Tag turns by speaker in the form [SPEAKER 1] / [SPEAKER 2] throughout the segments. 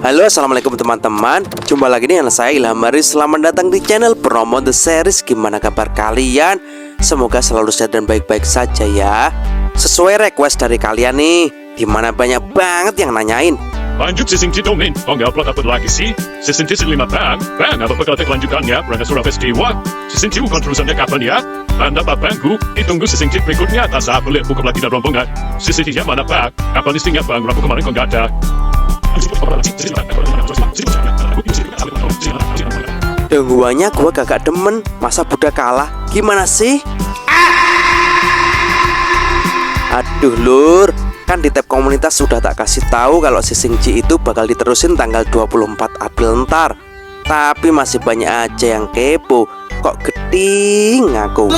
[SPEAKER 1] Halo, assalamualaikum teman-teman. Jumpa lagi dengan saya Ilham Haris. Selamat datang di channel Promo The Series. Gimana kabar kalian? Semoga selalu sehat dan baik-baik saja ya. Sesuai request dari kalian nih, dimana banyak banget yang nanyain,
[SPEAKER 2] lanjut season domain, nggak upload apa lagi sih? Season 5 bang, apa bakal kelanjutannya? Rangga Surah Festival, season 2 konklusinya kapan ya? Anda bangku, ditunggu season berikutnya. Tak saat boleh buka lagi dan rombongan. Season 3 mana bang? Kapan listingnya bang? Rabu kemarin kok nggak ada.
[SPEAKER 1] Tungguannya gua kagak demen, masa budak kalah? Gimana sih? Aduh lur, kan di tab komunitas sudah tak kasih tahu kalau season G itu bakal diterusin tanggal 24 April ntar. Tapi masih banyak aja yang kepo. Kok geding aku?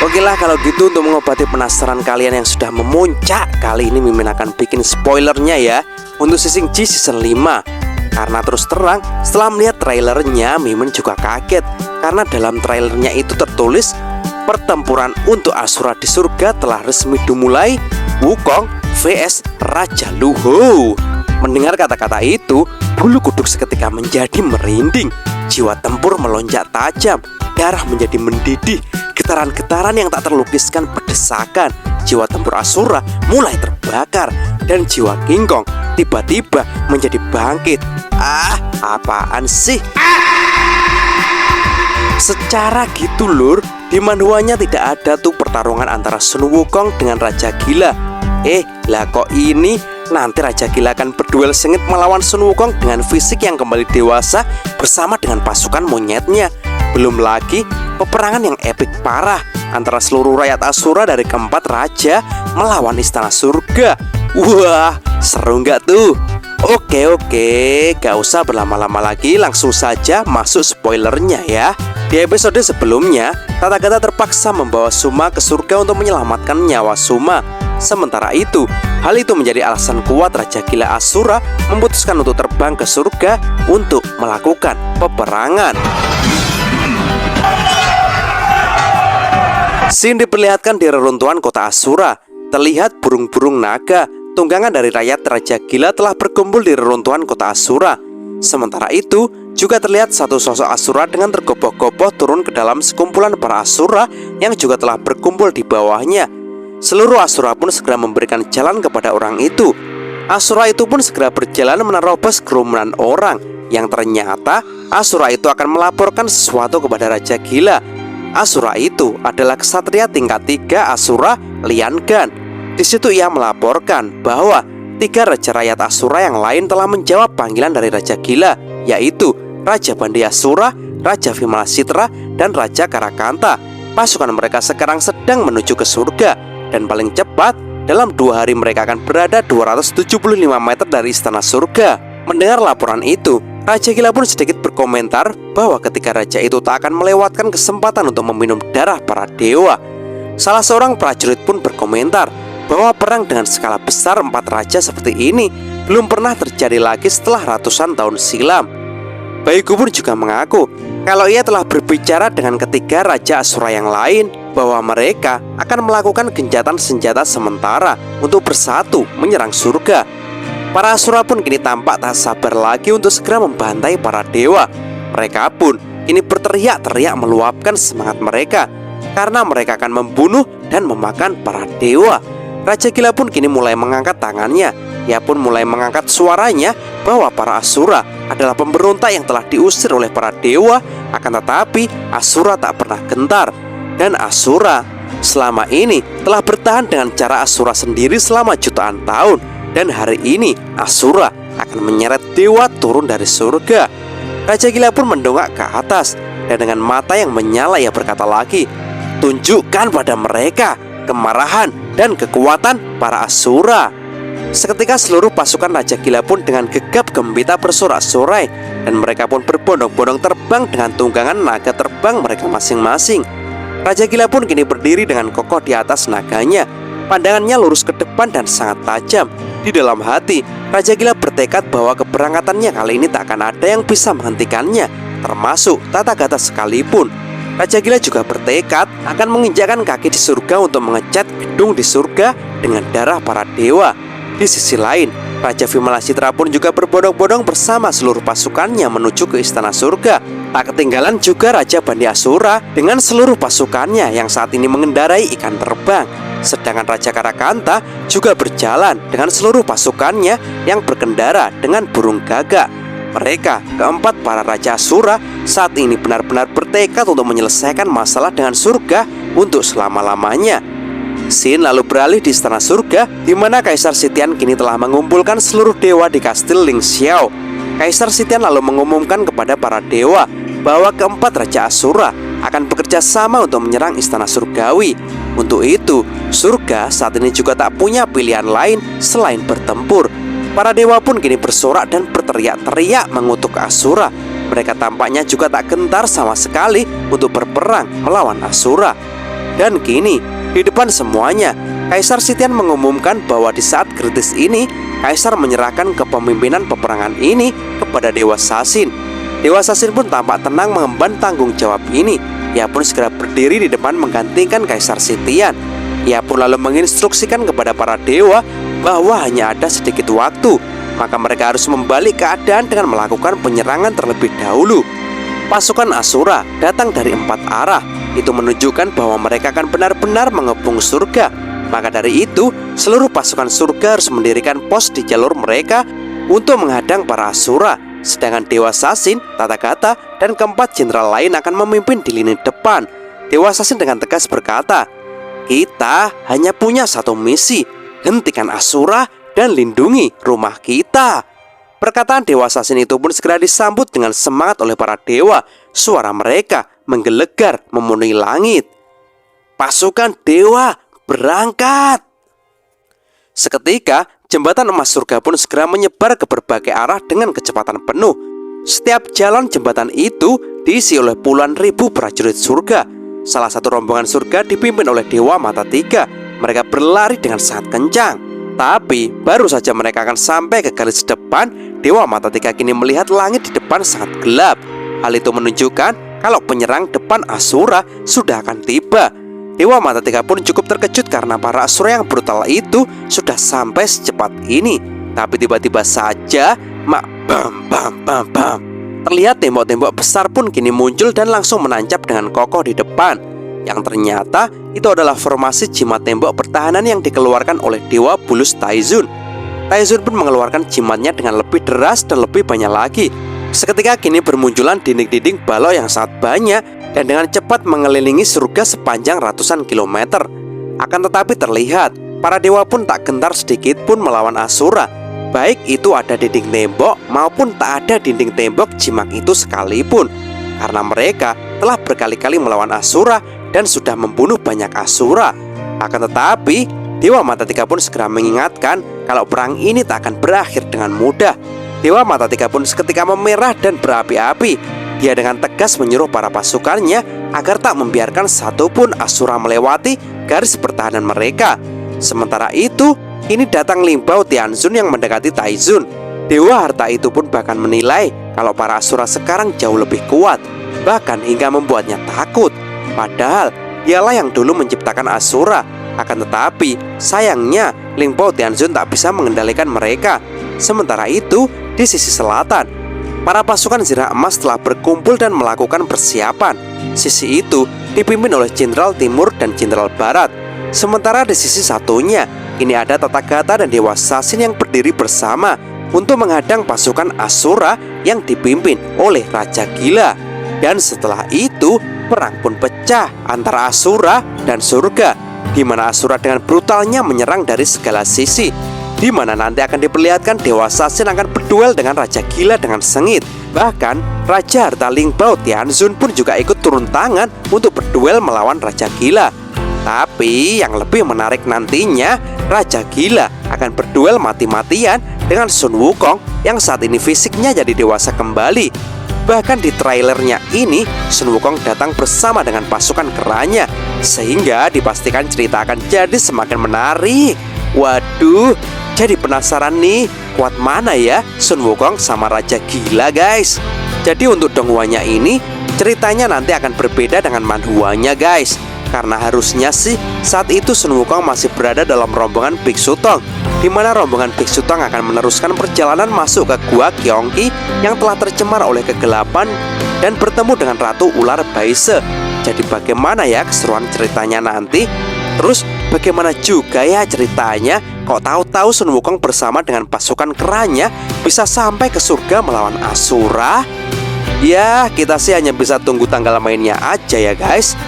[SPEAKER 1] Oke lah kalau gitu, untuk mengobati penasaran kalian yang sudah memuncak, kali ini Mimin akan bikin spoilernya ya untuk season G season 5. Karena terus terang, setelah melihat trailernya, Mimin juga kaget. Karena dalam trailernya itu tertulis, pertempuran untuk Asura di surga telah resmi dimulai. Wukong vs Raja Luho. Mendengar kata-kata itu, bulu kuduk seketika menjadi merinding. Jiwa tempur melonjak tajam, darah menjadi mendidih, getaran-getaran yang tak terlukiskan berdesakan. Jiwa tempur Asura mulai terbakar, dan jiwa King Kong tiba-tiba menjadi bangkit. Apaan sih? Secara gitu lur, di manhwanya tidak ada tuh pertarungan antara Sun Wukong dengan Raja Gila. Lah kok ini nanti Raja Gila akan berduel sengit melawan Sun Wukong dengan fisik yang kembali dewasa bersama dengan pasukan monyetnya. Belum lagi peperangan yang epik parah antara seluruh rakyat Asura dari keempat raja melawan istana surga. Wah, seru nggak tuh? Oke, gak usah berlama-lama lagi, langsung saja masuk spoilernya ya. Di episode sebelumnya, Tathagata terpaksa membawa Suma ke surga untuk menyelamatkan nyawa Suma. Sementara itu, hal itu menjadi alasan kuat Raja Gila Asura memutuskan untuk terbang ke surga untuk melakukan peperangan. Scene diperlihatkan di reruntuhan kota Asura. Terlihat burung-burung naga, tunggangan dari rakyat Raja Gila telah berkumpul di reruntuhan kota Asura. Sementara itu, juga terlihat satu sosok Asura dengan tergopoh-gopoh turun ke dalam sekumpulan para Asura yang juga telah berkumpul di bawahnya. Seluruh Asura pun segera memberikan jalan kepada orang itu. Asura itu pun segera berjalan menerobos kerumunan orang, yang ternyata Asura itu akan melaporkan sesuatu kepada Raja Gila. Asura itu adalah ksatria tingkat 3 Asura, Lian Gan. Di situ ia melaporkan bahwa 3 raja rakyat Asura yang lain telah menjawab panggilan dari Raja Gila, yaitu Raja Bandi Asura, Raja Vimalasitra, dan Raja Karakanta. Pasukan mereka sekarang sedang menuju ke surga, dan paling cepat dalam 2 hari mereka akan berada 275 meter dari istana surga. Mendengar laporan itu, Raja Gila pun sedikit berkomentar bahwa ketika raja itu tak akan melewatkan kesempatan untuk meminum darah para dewa. Salah seorang prajurit pun berkomentar bahwa perang dengan skala besar 4 raja seperti ini belum pernah terjadi lagi setelah ratusan tahun silam. Baigu pun juga mengaku kalau ia telah berbicara dengan ketiga raja Asura yang lain bahwa mereka akan melakukan gencatan senjata sementara untuk bersatu menyerang surga. Para Asura pun kini tampak tak sabar lagi untuk segera membantai para dewa. Mereka pun kini berteriak-teriak meluapkan semangat mereka karena mereka akan membunuh dan memakan para dewa. Raja Gila pun kini mulai mengangkat tangannya. Ia pun mulai mengangkat suaranya bahwa para Asura adalah pemberontak yang telah diusir oleh para dewa. Akan tetapi Asura tak pernah gentar. Dan Asura selama ini telah bertahan dengan cara Asura sendiri selama jutaan tahun. Dan hari ini Asura akan menyeret dewa turun dari surga. Raja Gila pun mendongak ke atas, dan dengan mata yang menyala ia berkata lagi, tunjukkan pada mereka kemarahan dan kekuatan para Asura. Seketika seluruh pasukan Raja Gila pun dengan gegap gempita bersorak-sorai, dan mereka pun berbondong-bondong terbang dengan tunggangan naga terbang mereka masing-masing. Raja Gila pun kini berdiri dengan kokoh di atas naganya. Pandangannya lurus ke depan dan sangat tajam. Di dalam hati, Raja Gila bertekad bahwa keberangkatannya kali ini tak akan ada yang bisa menghentikannya, termasuk Tathagata sekalipun. Raja Gila juga bertekad akan menginjakkan kaki di surga untuk mengecat gedung di surga dengan darah para dewa. Di sisi lain, Raja Vimalasitra pun juga berbondong-bondong bersama seluruh pasukannya menuju ke istana surga. Tak ketinggalan juga Raja Bandi Asura dengan seluruh pasukannya yang saat ini mengendarai ikan terbang. Sedangkan Raja Karakanta juga berjalan dengan seluruh pasukannya yang berkendara dengan burung gagak. Mereka, keempat para Raja Asura, saat ini benar-benar bertekad untuk menyelesaikan masalah dengan surga untuk selama-lamanya. Scene lalu beralih di istana surga, di mana Kaisar Sitian kini telah mengumpulkan seluruh dewa di kastil Ling Xiao. Kaisar Sitian lalu mengumumkan kepada para dewa bahwa keempat Raja Asura akan bekerja sama untuk menyerang istana surgawi. Untuk itu, surga saat ini juga tak punya pilihan lain selain bertempur. Para dewa pun kini bersorak dan berteriak-teriak mengutuk Asura. Mereka tampaknya juga tak gentar sama sekali untuk berperang melawan Asura. Dan kini, di depan semuanya, Kaisar Sitian mengumumkan bahwa di saat kritis ini, Kaisar menyerahkan kepemimpinan peperangan ini kepada Dewa Sasin. Dewa Sasin pun tampak tenang mengemban tanggung jawab ini. Ia pun segera berdiri di depan menggantikan Kaisar Sitian. Ia pun lalu menginstruksikan kepada para dewa bahwa hanya ada sedikit waktu, maka mereka harus membalik keadaan dengan melakukan penyerangan terlebih dahulu. Pasukan Asura datang dari 4 arah. Itu menunjukkan bahwa mereka akan benar-benar mengepung surga. Maka dari itu, seluruh pasukan surga harus mendirikan pos di jalur mereka untuk menghadang para Asura. Sedangkan Dewa Sasin, Tathagata, dan keempat jenderal lain akan memimpin di lini depan. Dewa Sasin dengan tegas berkata, "Kita hanya punya satu misi, hentikan Asura dan lindungi rumah kita." Perkataan Dewa Sasin itu pun segera disambut dengan semangat oleh para dewa. Suara mereka menggelegar memenuhi langit. Pasukan dewa berangkat. Seketika, jembatan emas surga pun segera menyebar ke berbagai arah dengan kecepatan penuh. Setiap jalan jembatan itu diisi oleh puluhan ribu prajurit surga. Salah satu rombongan surga dipimpin oleh Dewa Mata Tiga. Mereka berlari dengan sangat kencang. Tapi baru saja mereka akan sampai ke garis depan, Dewa Mata Tiga kini melihat langit di depan sangat gelap. Hal itu menunjukkan kalau penyerang depan Asura sudah akan tiba. Dewa Mata Tiga pun cukup terkejut karena para Asura yang brutal itu sudah sampai secepat ini. Tapi tiba-tiba saja, terlihat tembok-tembok besar pun kini muncul dan langsung menancap dengan kokoh di depan. Yang ternyata itu adalah formasi jimat tembok pertahanan yang dikeluarkan oleh Dewa Bulus Taizun. Taizun pun mengeluarkan jimatnya dengan lebih deras dan lebih banyak lagi. Seketika kini bermunculan dinding-dinding balok yang sangat banyak dan dengan cepat mengelilingi surga sepanjang ratusan kilometer. Akan tetapi terlihat, para dewa pun tak gentar sedikit pun melawan Asura. Baik itu ada dinding tembok maupun tak ada dinding tembok jimat itu sekalipun. Karena mereka telah berkali-kali melawan Asura dan sudah membunuh banyak Asura. Akan tetapi, Dewa Mata Tiga pun segera mengingatkan kalau perang ini tak akan berakhir dengan mudah. Dewa Mata Tiga pun seketika memerah dan berapi-api. Dia dengan tegas menyuruh para pasukannya agar tak membiarkan satupun Asura melewati garis pertahanan mereka. Sementara itu, ini datang Limbao Tianzun yang mendekati Taizun. Dewa harta itu pun bahkan menilai kalau para Asura sekarang jauh lebih kuat, bahkan hingga membuatnya takut. Padahal dialah yang dulu menciptakan Asura. Akan tetapi sayangnya Limbao Tianzun tak bisa mengendalikan mereka. Sementara itu, di sisi selatan, para pasukan Zirah Emas telah berkumpul dan melakukan persiapan. Sisi itu dipimpin oleh Jenderal Timur dan Jenderal Barat. Sementara di sisi satunya, kini ada Tathagata dan Dewa Sasin yang berdiri bersama untuk menghadang pasukan Asura yang dipimpin oleh Raja Gila. Dan setelah itu, perang pun pecah antara Asura dan surga, di mana Asura dengan brutalnya menyerang dari segala sisi, di mana nanti akan diperlihatkan Dewa Sasin akan berduel dengan Raja Gila dengan sengit. Bahkan Raja Harta Limbao Tianzun pun juga ikut turun tangan untuk berduel melawan Raja Gila. Tapi yang lebih menarik nantinya, Raja Gila akan berduel mati-matian dengan Sun Wukong yang saat ini fisiknya jadi dewasa kembali. Bahkan di trailernya ini, Sun Wukong datang bersama dengan pasukan keranya, sehingga dipastikan cerita akan jadi semakin menarik. Waduh, jadi penasaran nih, kuat mana ya Sun Wukong sama Raja Gila guys. Jadi untuk Donghuanya ini, ceritanya nanti akan berbeda dengan Manhuanya guys. Karena harusnya sih saat itu Sun Wukong masih berada dalam rombongan Biksu Tong di mana rombongan Biksu Tang akan meneruskan perjalanan masuk ke Gua Gyeonggi yang telah tercemar oleh kegelapan dan bertemu dengan Ratu Ular Baise. Jadi bagaimana ya keseruan ceritanya nanti? Terus bagaimana juga ya ceritanya kok tahu-tahu Sun Wukong bersama dengan pasukan kerannya bisa sampai ke surga melawan Asura? Ya, kita sih hanya bisa tunggu tanggal mainnya aja ya guys.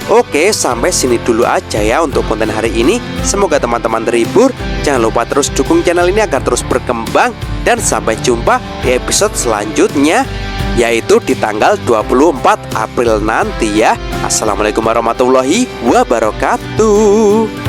[SPEAKER 1] Oke, sampai sini dulu aja ya untuk konten hari ini. Semoga teman-teman terhibur. Jangan lupa terus dukung channel ini agar terus berkembang. Dan sampai jumpa di episode selanjutnya, yaitu di tanggal 24 April nanti ya. Assalamualaikum warahmatullahi wabarakatuh.